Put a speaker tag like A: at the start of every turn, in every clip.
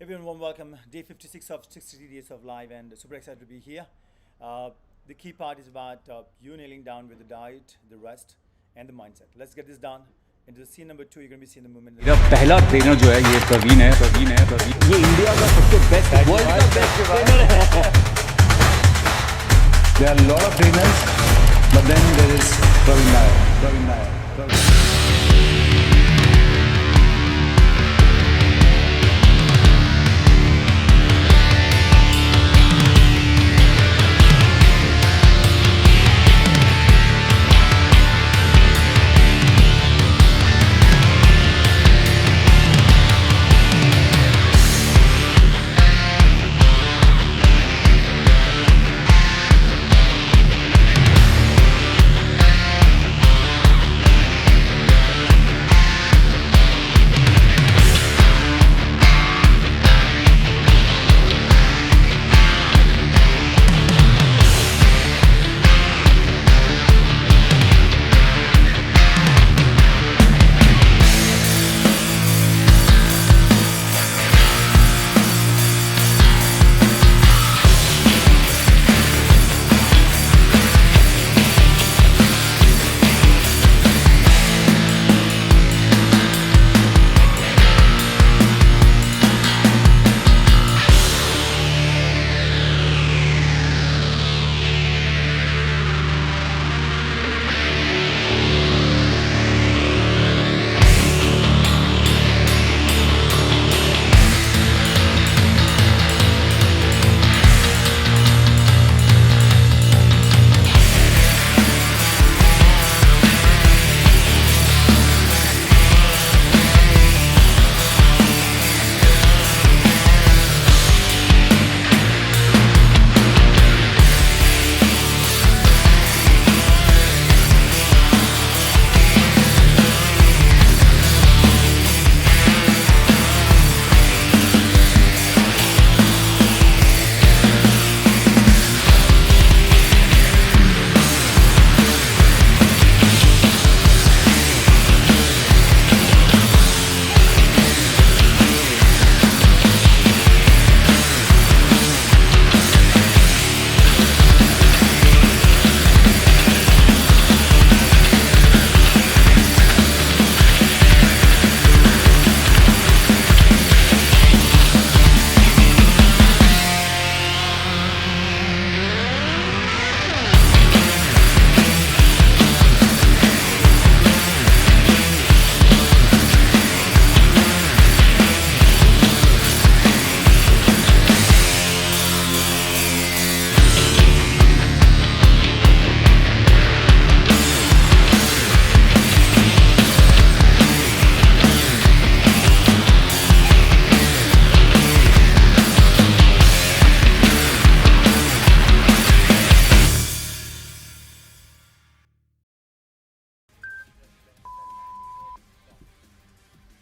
A: Everyone, warm welcome. Day 56 of 60 days of live, and super excited to be here. The key part is about you nailing down with the diet, the rest, and the mindset. Let's get this done. Into the scene number 2, you're going to be seeing the movement.
B: मेरा पहला trainer जो है ये प्रवीण है
C: ये India का सबसे best world का बेस्ट ट्रेनर है. There are a lot of trainers, but then there is Praveen Nair.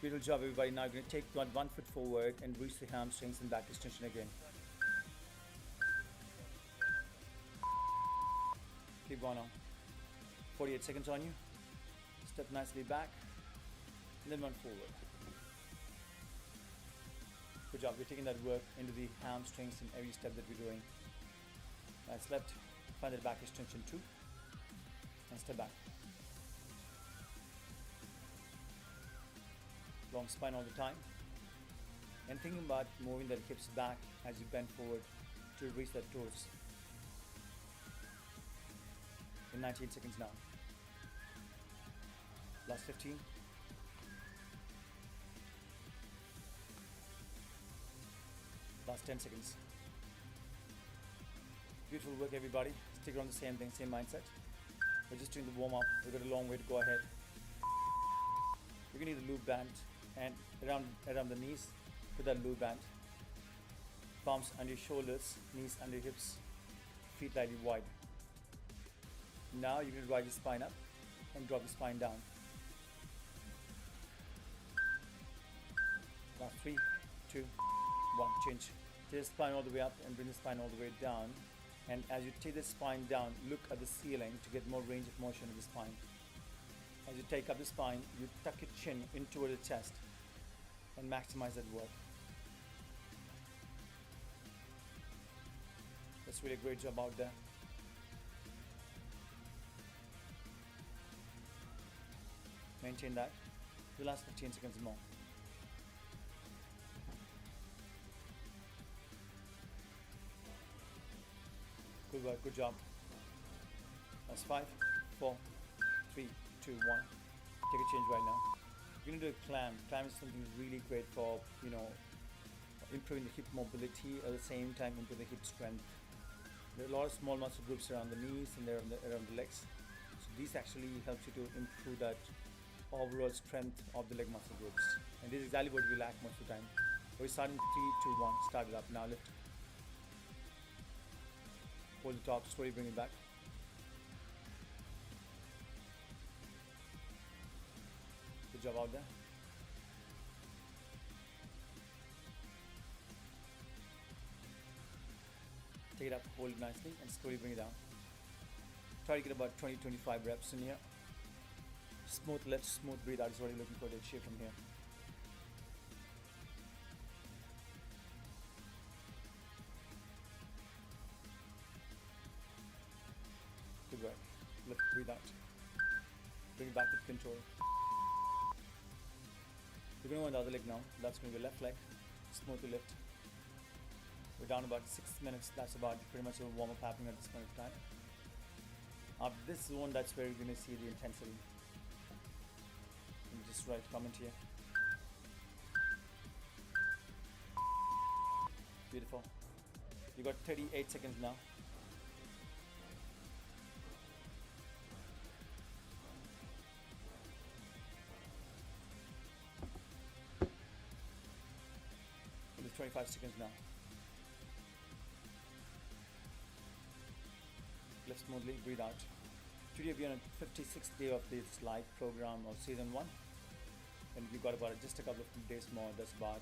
A: Beautiful job, everybody. Now you're going to take one foot forward and reach the hamstrings and back extension again. Keep going on. 48 seconds on you. Step nicely back, and then run forward. Good job. We're taking that work into the hamstrings in every step that we're doing. Nice left. Find that back extension too. And step back. Long spine all the time. And thinking about moving the hips back as you bend forward to reach that toes. In 19 seconds now. Last 15. Last 10 seconds. Beautiful work, everybody. Stick around the same thing, same mindset. We're just doing the warm up. We've got a long way to go ahead. You're gonna need the loop band and around the knees. Put that loop band. Palms under your shoulders, knees under your hips, feet slightly wide. Now you're gonna rise your spine up and drop the spine down. Now 3, 2, 1. Change. Take the spine all the way up and bring the spine all the way down. And as you take the spine down, look at the ceiling to get more range of motion of the spine. As you take up the spine, you tuck your chin in toward the chest and maximize that work. That's really a great job out there. Maintain that. The last 15 seconds more. Good work, good job. That's 5, 4, 3, 2, 1. Take a change right now. You're gonna do a climb. Climb is something really great for, improving the hip mobility, at the same time improve the hip strength. There are a lot of small muscle groups around the knees and there around the legs. So these actually helps you to improve that overall strength of the leg muscle groups. And this is exactly what we lack most of the time. We're starting 3, 2, 1. Start it up. Now lift. Hold the top, slowly bring it back. Good job out there. Take it up, hold it nicely, and slowly bring it down. Try to get about 20-25 reps in here. Smooth lift, smooth breathe out is what you're looking for to achieve from here. Good work. Lift, breathe out. Bring it back with control. We're going to go on the other leg now. That's going to be left leg. Smoothly lift. We're down about 6 minutes. That's about pretty much a warm-up happening at this point of time. After this zone, that's where you're going to see the intensity. You just write a comment here. Beautiful. You got 38 seconds now. There's 25 seconds now. Lift smoothly, breathe out. Today we are on the 56th day of this live program of season 1, and we've got about just a couple of days more. That's about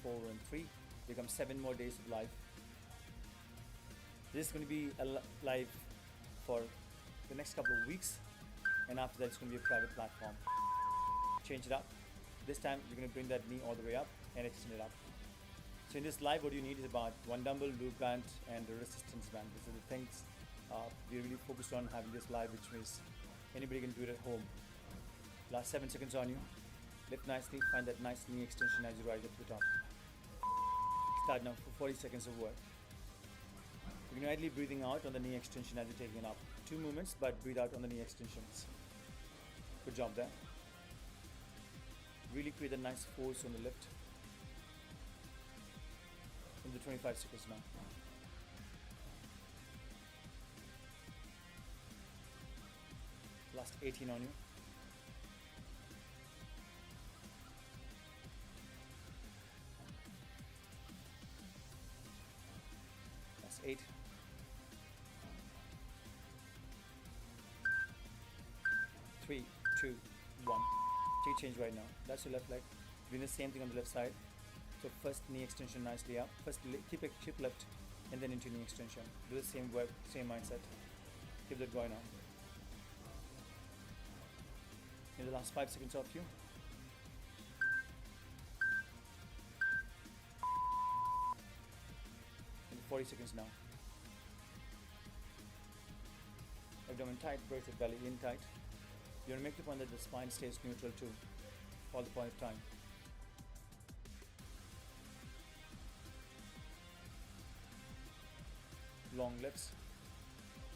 A: 4 and 3. Become 7 more days of live. This is going to be live for the next couple of weeks, and after that it's going to be a private platform. Change it up. This time you're going to bring that knee all the way up and extend it up. So in this live, what you need is about 1 dumbbell, loop band, and a resistance band. These are the things we're really focused on having this live, which means anybody can do it at home. Last 7 seconds on you. Lift nicely, find that nice knee extension as you rise up to the top. Start now for 40 seconds of work. You're going to ideally breathing out on the knee extension as you're taking it up. 2 movements, but breathe out on the knee extensions. Good job there. Really create a nice force on the lift. In the 25 seconds now. Last 18 on you. Last 8. 3, 2, 1. Take change right now. That's your left leg. Doing the same thing on the left side. So first knee extension nicely up. First keep lift and then into knee extension. Do the same work, same mindset. Keep that going on. In the last 5 seconds of you. In 40 seconds now. Abdomen tight, brace the belly in tight. You want to make the point that the spine stays neutral too, all the point of time. Long lifts.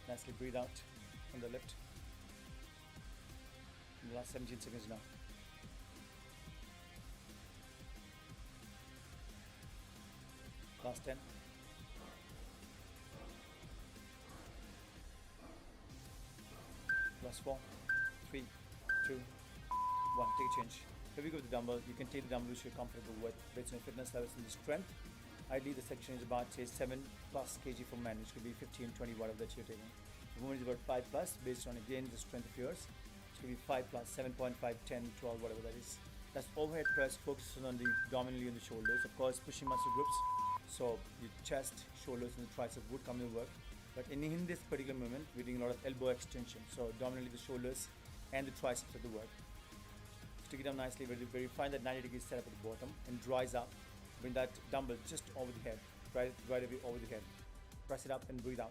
A: Nicely breathe out on the lift. In the last 17 seconds now. Last 10. Last 4, 3, 2, 1. Take a change. Here we go with the dumbbell. You can take the dumbbell which you're comfortable with based on your fitness levels and the strength. Ideally, the section is about, say, 7+ kg for men, which could be 15, 20, whatever that you're taking. For women, is about 5+, based on, again, the strength of yours. It could be 5+, 7.5, 10, 12, whatever that is. That's overhead press, focusing on dominantly on the shoulders. Of course, pushing muscle groups. So your chest, shoulders, and the triceps would come to work. But in this particular movement, we're doing a lot of elbow extension. So dominantly the shoulders and the triceps at the work. Stick it up nicely, where you find that 90 degrees setup at the bottom and dries up. Bring that dumbbell just over the head, right away over the head. Press it up and breathe out.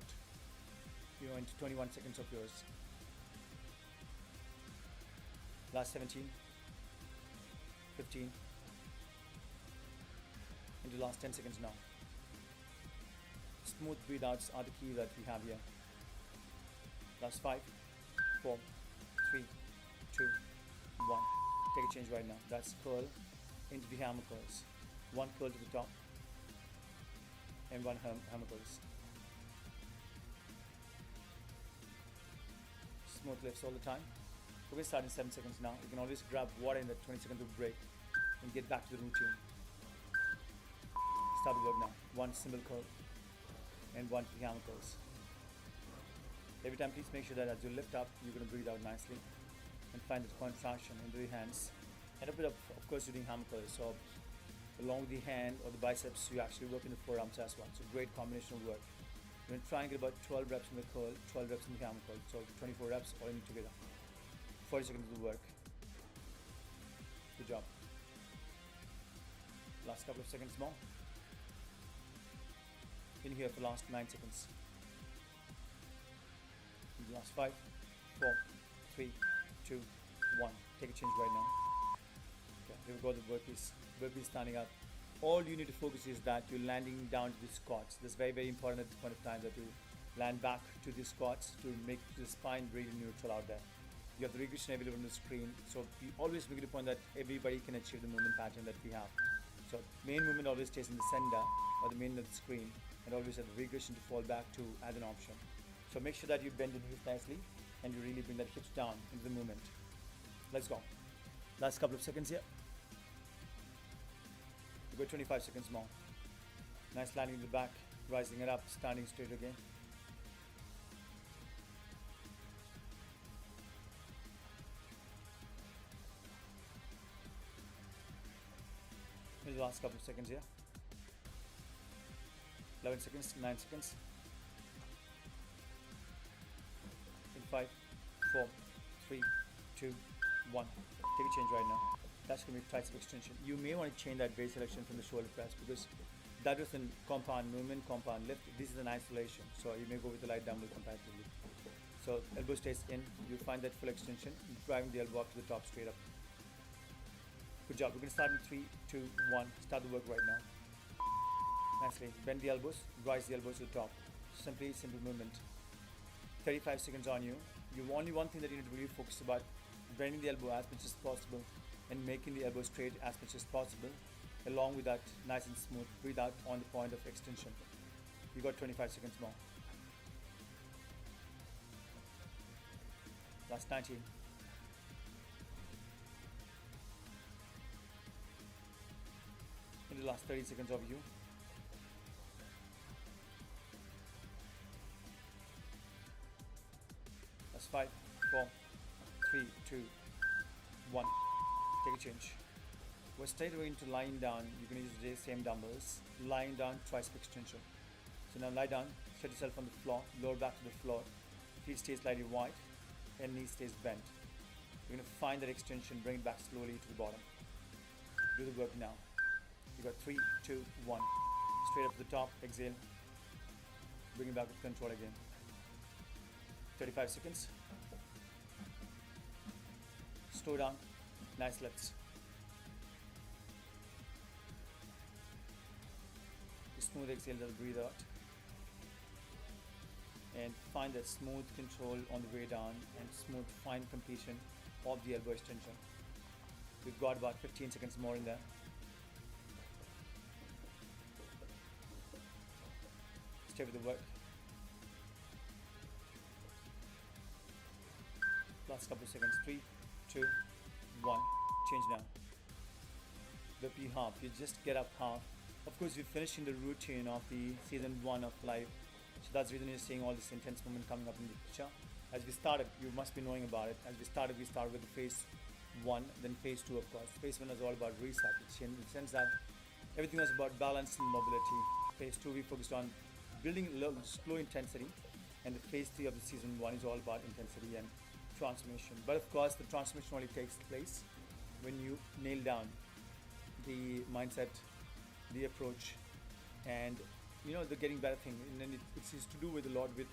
A: You're into 21 seconds of yours. Last 17, 15, into the last 10 seconds now. Smooth breathe outs are the key that we have here. Last 5, 4, 3, 2, 1. Take a change right now. That's curl into the hammer curls. One curl to the top and one hammer curls. Smooth lifts all the time. We're going to start in 7 seconds now. You can always grab water in that 20 seconds of break and get back to the routine. Start the work now. One simple curl and one to the hammer curls. Every time, please make sure that as you lift up, you're going to breathe out nicely and find the contraction into the hands. And a bit of course, you're doing hammer curls. So along with the hand or the biceps, you actually work in the forearms as well. So great combination of work. You're going to try and get about 12 reps in the curl, 12 reps in the hammer curl. So 24 reps all in together. 40 seconds of the work. Good job. Last couple of seconds more. In here for last 9 seconds. In the last 5, 4, 3, 2, 1. Take a change right now. Okay, here we go, the burpees. Burpees standing up. All you need to focus is that you're landing down to the squats. That's very, very important at this point of time, that you land back to the squats to make the spine really neutral out there. You have the regression available on the screen, so we always make it a point that everybody can achieve the movement pattern that we have. So main movement always stays in the center or the main of the screen, and always have the regression to fall back to as an option. So make sure that you bend the knees nicely and you really bring that hips down into the movement. Let's go. Last couple of seconds here. We go 25 seconds more. Nice landing in the back, rising it up, standing straight again. Here's the last couple of seconds here. 11 seconds, 9 seconds. In 5, 4, 3, 2, 1. Take a change right now. That's going to be tricep extension. You may want to change that base selection from the shoulder press, because that was a compound movement, compound lift. This is an isolation, so you may go with the light dumbbell comparatively. So elbow stays in, you find that full extension, driving the elbow up to the top straight up. Good job. We're going to start in 3, 2, 1. Start the work right now. Nicely. Bend the elbows, rise the elbows to the top. Simple movement. 35 seconds on you. You only one thing that you need to really focus about: bending the elbow as much as possible and making the elbow straight as much as possible. Along with that, nice and smooth. Breathe out on the point of extension. You got 25 seconds more. Last 19. In the last 30 seconds of you. That's 5, 4, 3, 2, 1. Take a change. We're straight away into lying down. You can use the same dumbbells. Lying down, tricep extension. So now lie down, set yourself on the floor, lower back to the floor. Feet stay slightly wide and knee stays bent. You're going to find that extension, bring it back slowly to the bottom. Do the work now. You got 3, 2, 1. Straight up to the top, exhale. Bring it back with control again. 35 seconds. Slow down. Nice lifts. Smooth exhale, just breathe out. And find that smooth control on the way down and smooth fine completion of the elbow extension. We've got about 15 seconds more in there. Stay with the work. Last couple of seconds. 3, 2, 1. Change now. Whippy half. You just get up half. Of course, we're finishing the routine of the season 1 of live. So that's the reason you're seeing all this intense movement coming up in the picture. As we started, you must be knowing about it. As we started with the phase 1, then phase 2, of course. Phase 1 was all about reset. In the sense that everything was about balance and mobility. Phase 2, we focused on building slow intensity. And the phase 3 of the season 1 is all about intensity and transformation. But of course, the transformation only takes place when you nail down the mindset, the approach, and the getting better thing, and then it's to do with a lot with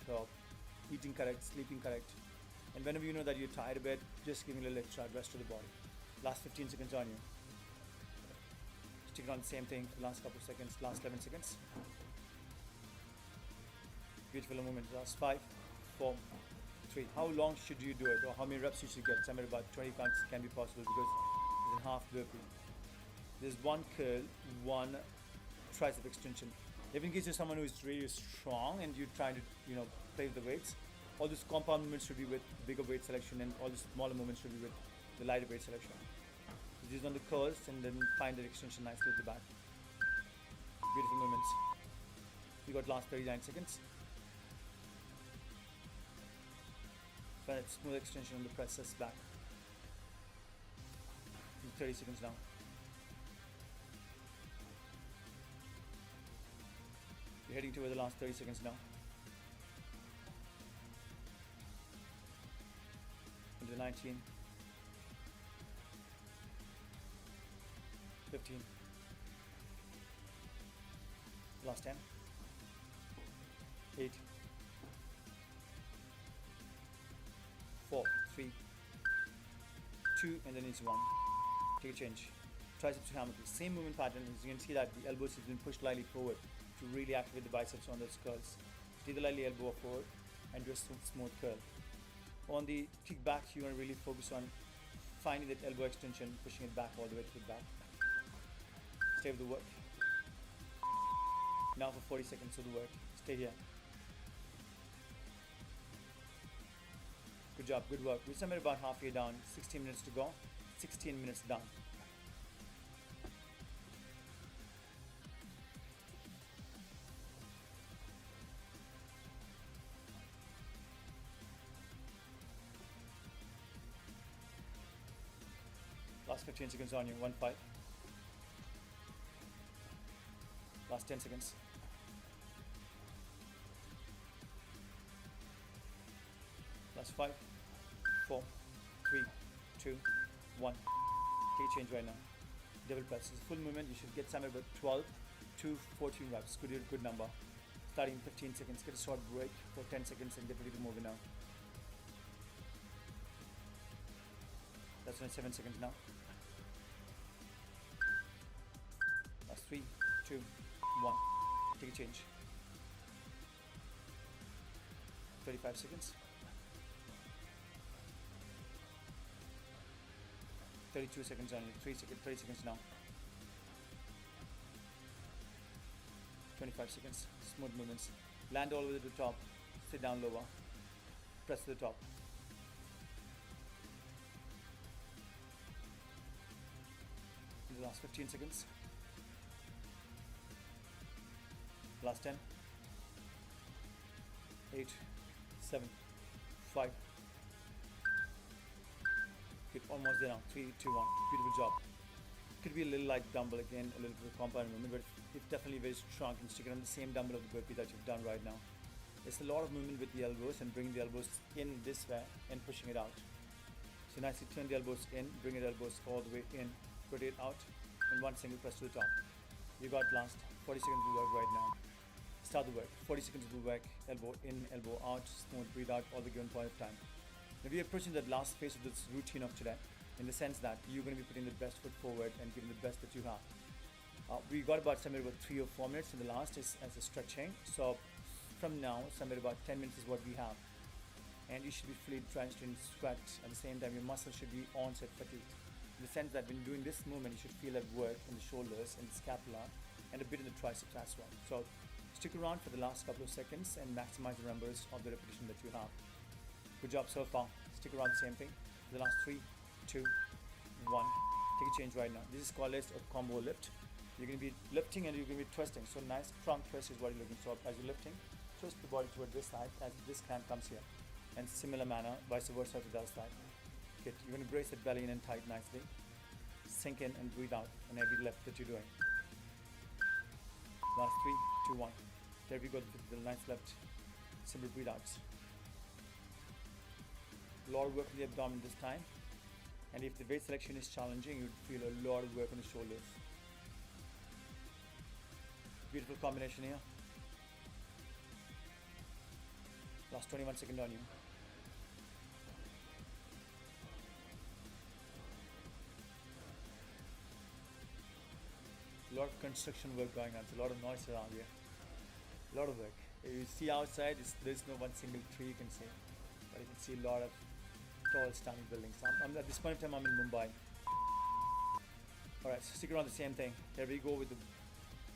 A: eating correct, sleeping correct, and whenever you know that you're tired a bit, just giving a little extra rest to the body. Last 15 seconds on you. Stick on the same thing for the last couple of seconds, last 11 seconds. Beautiful movement. Last 5, 4, 3. How long should you do it, or how many reps you should get? Somewhere about 20 counts can be possible because it's in half burpee. There's one curl, one tricep extension. If in case you're someone who is really strong and you're trying to play with the weights, all these compound movements should be with bigger weight selection, and all the smaller movements should be with the lighter weight selection. These on the curls, and then find the extension nicely at the back. Beautiful movements. You got last 39 seconds. Find that smooth extension on the presses back. 30 seconds now. You're heading toward the last 30 seconds now. Into 19, 15, last 10, 8, 4, 3, 2, and then it's 1. Take a change. Triceps to hammer. Same movement pattern. As you can see that the elbows has been pushed lightly forward to really activate the biceps on those curls. Take the lightly elbow forward and do a smooth curl. On the kick back, you want to really focus on finding that elbow extension, pushing it back all the way to the back. Stay with the work. Now for 40 seconds of the work. Stay here. Good job, good work. We're somewhere about halfway down. 16 minutes to go. 16 minutes done. Last 15 seconds on you, 1-5. Last 10 seconds. Last 5, 4, 3, 2, 1. Take a change right now. Double press. It's full movement. You should get somewhere about 12 to 14 reps. Good number. Starting in 15 seconds. Get a short break for 10 seconds and get ready to move it now. That's only 7 seconds now. Last 3, 2, 1. Take a change. 35 seconds. 32 seconds only. 30 seconds now. 25 seconds. Smooth movements. Land all the way to the top. Sit down lower. Press to the top. The last 15 seconds. Last 10. 8, 7, 5. Good, almost there now. 3, 2, 1. Beautiful job. Could be a little light dumbbell again, a little bit of compound movement, but it's definitely very strong and stick it on the same dumbbell of the burpee that you've done right now. It's a lot of movement with the elbows and bringing the elbows in this way and pushing it out. So nicely turn the elbows in, bring the elbows all the way in, rotate out, and one single press to the top. You got last 40 seconds of work right now. Start the work. 40 seconds of work, elbow in, elbow out, smooth, breathe out, all the given point of time. Now we are approaching that last phase of this routine of today, in the sense that you're going to be putting the best foot forward and giving the best that you have. We got about somewhere about 3 or 4 minutes, and the last is as a stretching. So from now, somewhere about 10 minutes is what we have. And you should be fully drenched in sweat. At the same time, your muscles should be onset fatigued. In the sense that when doing this movement, you should feel that work in the shoulders and the scapula and a bit in the triceps as well. So stick around for the last couple of seconds and maximize the numbers of the repetition that you have. Good job so far. Stick around the same thing. For the last 3, 2, 1. Take a change right now. This is called as a combo lift. You're going to be lifting and you're going to be twisting. So nice trunk twist is what you're looking for. As you're lifting, twist the body toward this side as this hand comes here. And similar manner, vice versa to the other side. Good. You're going to brace that belly in and tight nicely. Sink in and breathe out on every lift that you're doing. Last 3, 2, 1. There we go. The nice lift. Simple breathe outs. A lot of work in the abdomen this time. And if the weight selection is challenging, you'd feel a lot of work on the shoulders. Beautiful combination here. Last 21 seconds on you. A lot of construction work going on. There's a lot of noise around here. A lot of work. You see outside, there's no one single tree you can see, but you can see a lot of tall standing buildings. I'm at this point of time, I'm in Mumbai. Alright, so stick around the same thing. Here we go with the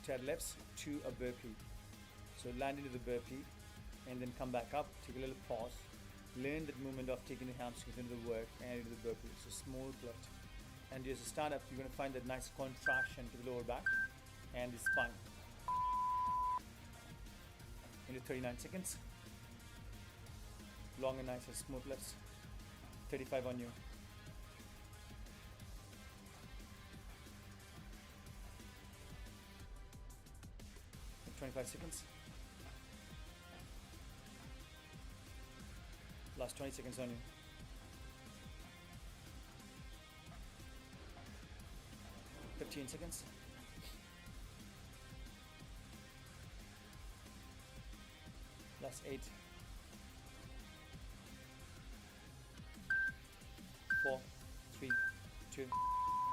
A: chairlifts to a burpee. So land into the burpee and then come back up, take a little pause, learn that movement of taking the hamstrings into the work and into the burpee. So small lift. And as you start up, you're going to find that nice contraction to the lower back and the spine. Into 39 seconds. Long and nice and smooth lifts. 35 on you. And 25 seconds. Last 20 seconds on you. Fifteen seconds. Last 8. 4, 3, 2,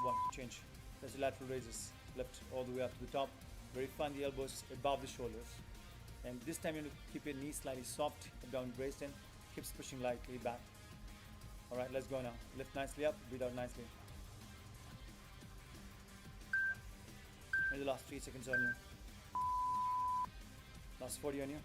A: 1. Change. There's the lateral raises. Lift all the way up to the top. Very fun. The elbows above the shoulders. And this time you have to keep your knees slightly soft, abdomen braced in. Hips pushing lightly back. Alright, let's go now. Lift nicely up, breathe out nicely. And the last 3 seconds on you. Last 40 on you.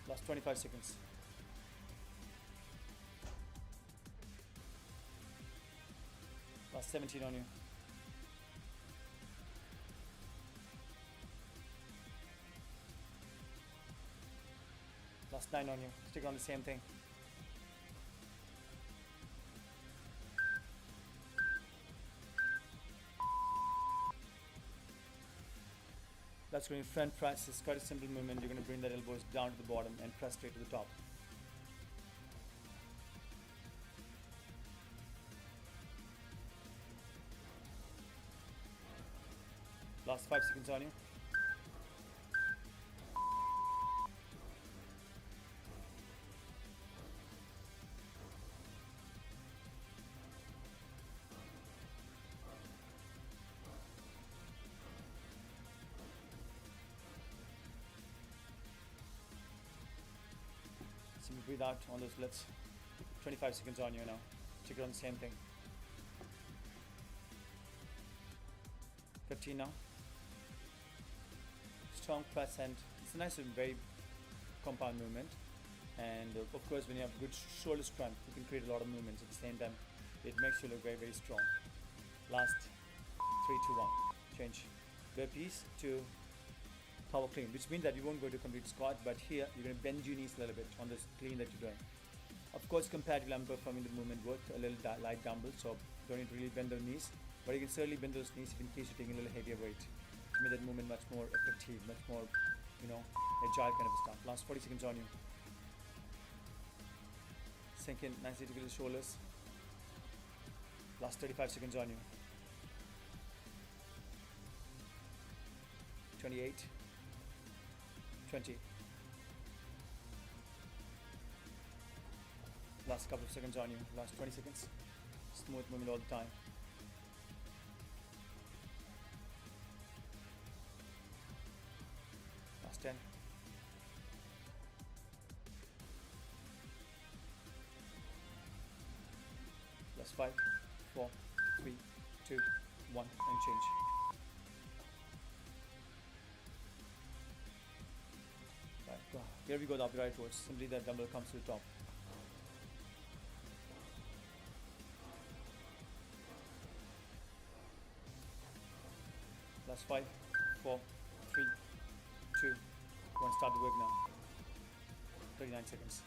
A: Last 25 seconds. Last 17 on you. Last 9 on you. Stick on the same thing. That's going to front press. It's quite a simple movement. You're going to bring that elbows down to the bottom and press straight to the top. Last 5 seconds on you. Simply breathe out on those lifts. 25 seconds on you now. Check it on the same thing. 15 now. Strong press, and it's a nice and very compound movement. And of course, when you have good shoulder strength, you can create a lot of movements at the same time. It makes you look very, very strong. Last 3, 2, 1. Change. Burpees to power clean, which means that you won't go to complete squat, but here you're going to bend your knees a little bit on this clean that you're doing. Of course, comparatively, I'm performing the movement with a little light dumbbell, so don't need to really bend those knees, but you can certainly bend those knees in case you're taking a little heavier weight to make that movement much more effective, much more, agile kind of stuff. Last 40 seconds on you. Sink in nicely to the shoulders. Last 35 seconds on you. 28. 20. Last couple of seconds on you. Last 20 seconds. Smooth movement all the time. Last 10. Last 5, 4, 3, 2, 1, and change. Right, go. Here we go, the upright rows. Simply that dumbbell comes to the top. Last 5, 4, 3, 2, 1. Start the work now. 39 seconds.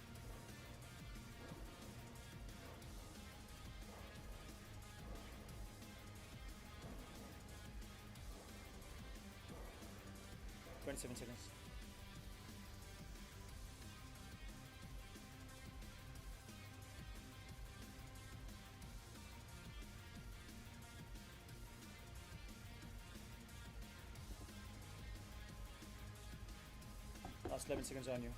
A: Seconds. Last 11 seconds on you.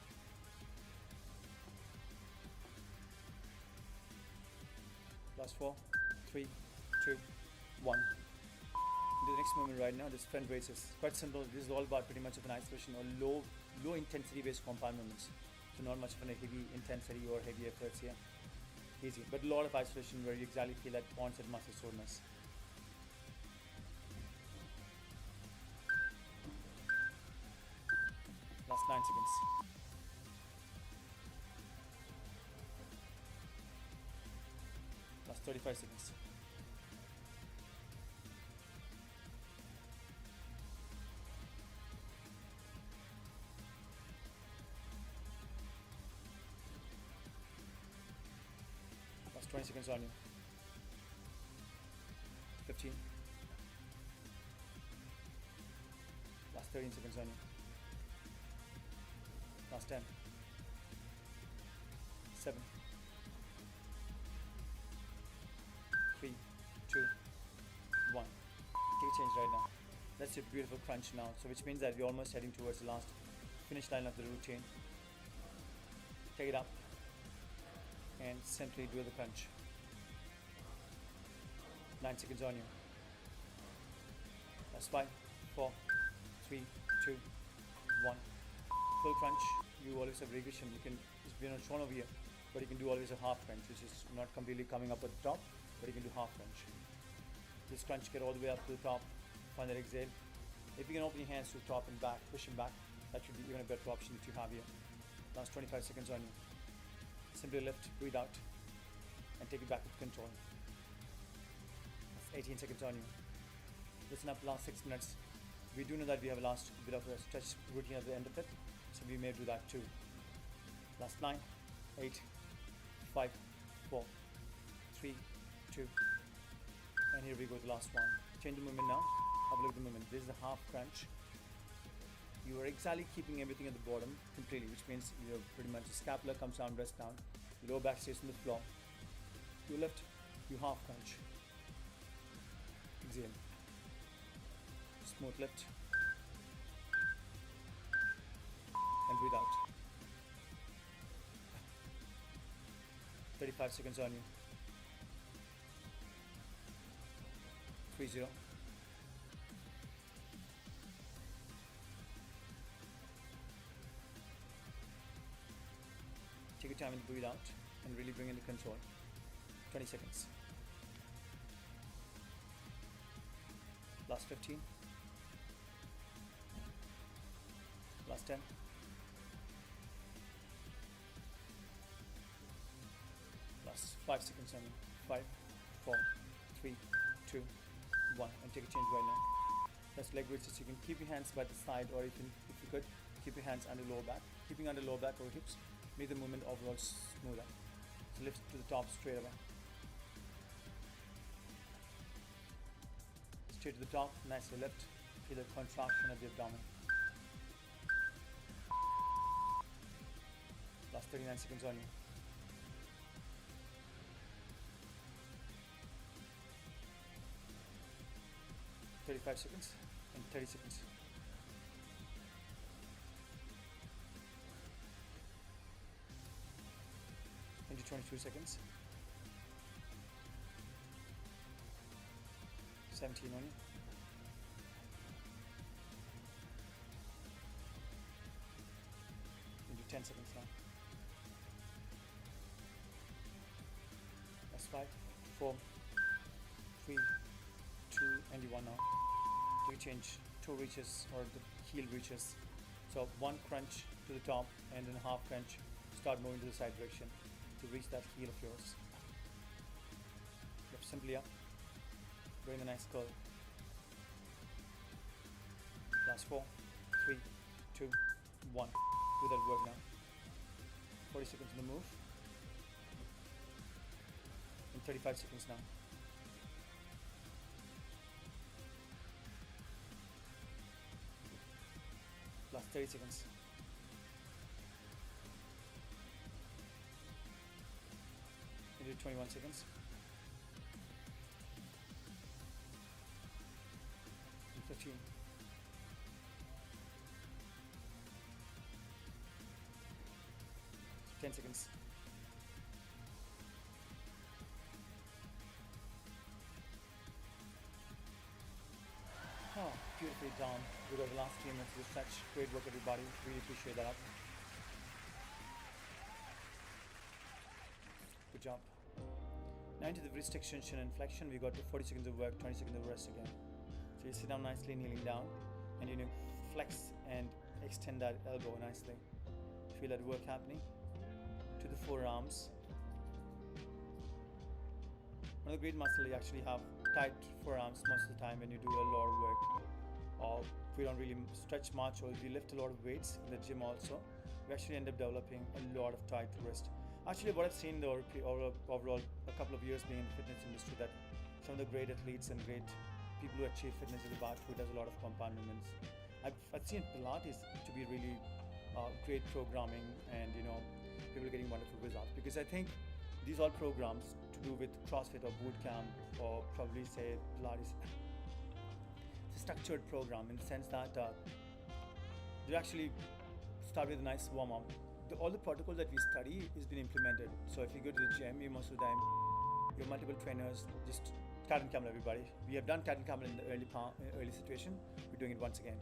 A: Last 4, 3, 2, 1. Do the next movement right now. This front raises. Quite simple. This is all about pretty much of an isolation or low intensity based compound movements. So not much of a heavy intensity or heavy efforts here. Easy, but a lot of isolation where you exactly feel that onset muscle soreness. Last 9 seconds. Last 35 seconds. Last 20 seconds on you. 15. Last 13 seconds on you. Last 10. 7. 3, 2, 1. Take a change right now. That's your beautiful crunch now. So which means that we're almost heading towards the last finish line of the routine. Take it up and simply do the crunch. 9 seconds on you. That's 5, 4, 3, 2, 1. Full crunch. You always have regression. You can, it's been shown over here, but you can do always a half crunch, which is not completely coming up at the top, but you can do half crunch. This crunch get all the way up to the top. Find that exhale. If you can open your hands to the top and back, push them back, that should be even a better option that you have here. Last 25 seconds on you. Simply lift, breathe out, and take it back with control. That's 18 seconds on you. Listen up, last 6 minutes. We do know that we have a last bit of a stretch routine at the end of it, so we may do that too. Last 9, 8, 5, 4, 3, 2, and here we go, the last one. Change the movement now. Have a look at the movement. This is the half crunch. You are exactly keeping everything at the bottom completely, which means you're pretty much the scapula comes down, rest down, your lower back stays on the floor. You lift, you half crunch. Exhale. Smooth lift. And breathe out. 35 seconds on you. 3, 0. Take your time and breathe out and really bring in the control. 20 seconds. Last 15. Last 10. Last 5 seconds on you. 5, 4, 3, 2, 1. And take a change right now. That's leg raises. You can keep your hands by the side, or if you could, keep your hands under lower back. Keeping under lower back or hips, make the movement overall smoother. So lift to the top straight away. Straight to the top, nicely lift. Feel the contraction of the abdomen. Last 39 seconds on you. "35 seconds and 30 seconds. Into 22 seconds. 17 on you. Into 10 seconds now. That's 5, 4, 3, 2, and you 1 now. Do you change toe reaches or the heel reaches? So 1 crunch to the top and then half crunch. Start moving to the side direction to reach that heel of yours. Lift simply up. Bring a nice curl. Last 4, 3, 2, 1. Do that work now. 40 seconds in the move. And 35 seconds now. Last 30 seconds. Into 21 seconds. And 15. 10 seconds. Oh, beautifully done. We got the last 3 minutes of stretch. Great work, everybody. Really appreciate that. Good job. Now into the wrist extension and flexion, we got to 40 seconds of work, 20 seconds of rest again. So you sit down nicely, kneeling down, and you flex and extend that elbow nicely. Feel that work happening. To the forearms. One of the great muscles, you actually have tight forearms most of the time when you do a lot of work. Or if we don't really stretch much, or if we lift a lot of weights in the gym also, we actually end up developing a lot of tight wrist. Actually, what I've seen overall a couple of years being in the fitness industry, that some of the great athletes and great people who achieve fitness is about who does a lot of compound movements. I've seen Pilates to be really great programming, and people getting wonderful results, because I think these all programs to do with CrossFit or boot camp or probably say Pilates, it's a structured program in the sense that you actually start with a nice warm-up. All the protocols that we study is been implemented. So if you go to the gym, you most of the time, you have multiple trainers, just cat and camel, everybody. We have done cat and camel in the early situation. We're doing it once again.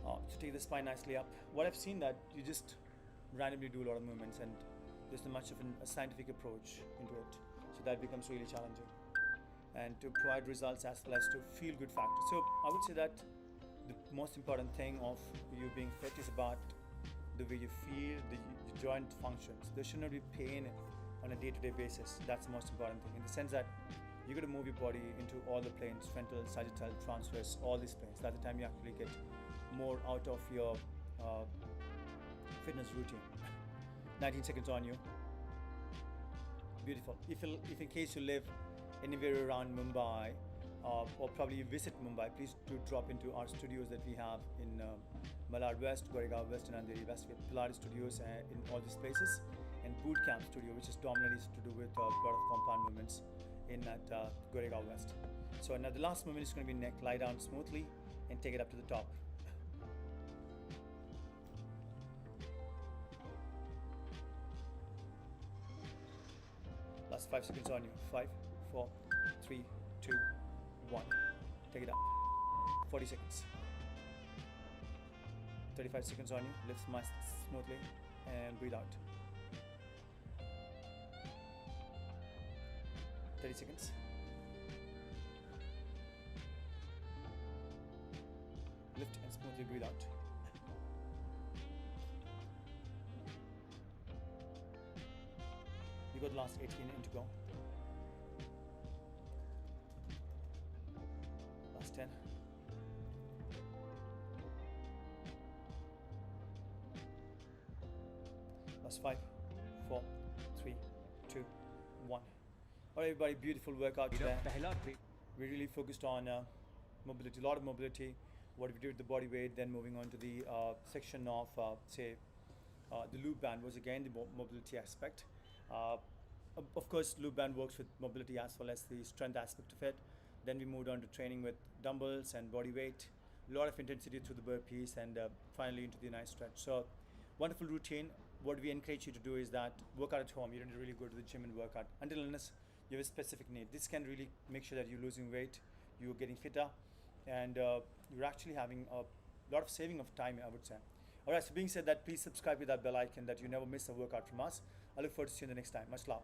A: So take the spine nicely up. What I've seen that you just randomly do a lot of movements, and there's not much of a scientific approach into it. So that becomes really challenging. And to provide results as well as to feel good factor. So I would say that the most important thing of you being fit is about the way you feel, the joint functions. There should not be pain on a day-to-day basis. That's the most important thing, in the sense that you got to move your body into all the planes, frontal, sagittal, transverse, all these planes. That's the time you actually get more out of your fitness routine. 19 seconds on you. Beautiful. If in case you live anywhere around Mumbai, or probably you visit Mumbai, please do drop into our studios that we have in Malad West, Goregaon West, and Andheri West. We have Pilates studios in all these places, and boot camp studio, which is dominantly to do with a lot of compound movements in that Goregaon West. So now the last movement is going to be neck. Lie down smoothly and take it up to the top. Last 5 seconds on you. 5, 4, 3, 2, 1. Take it up. 40 seconds. 35 seconds on you. Lift smoothly and breathe out. 30 seconds. Lift and smoothly breathe out. You got the last 18 in to go. Last 10. Last 5, 4, 3, 2, 1. Alright, everybody, beautiful workout today. We really focused on mobility, a lot of mobility, what we did with the body weight, then moving on to the section of, the loop band was again the mobility aspect. Of course, loop band works with mobility as well as the strength aspect of it. Then we moved on to training with dumbbells and body weight, a lot of intensity through the burpees, and finally into the nice stretch. So, wonderful routine. What we encourage you to do is that work out at home. You don't really go to the gym and work out until unless you have a specific need. This can really make sure that you're losing weight, you're getting fitter, and you're actually having a lot of saving of time, I would say. Alright, so being said that, please subscribe with that bell icon that you never miss a workout from us. I look forward to seeing you the next time. Much love.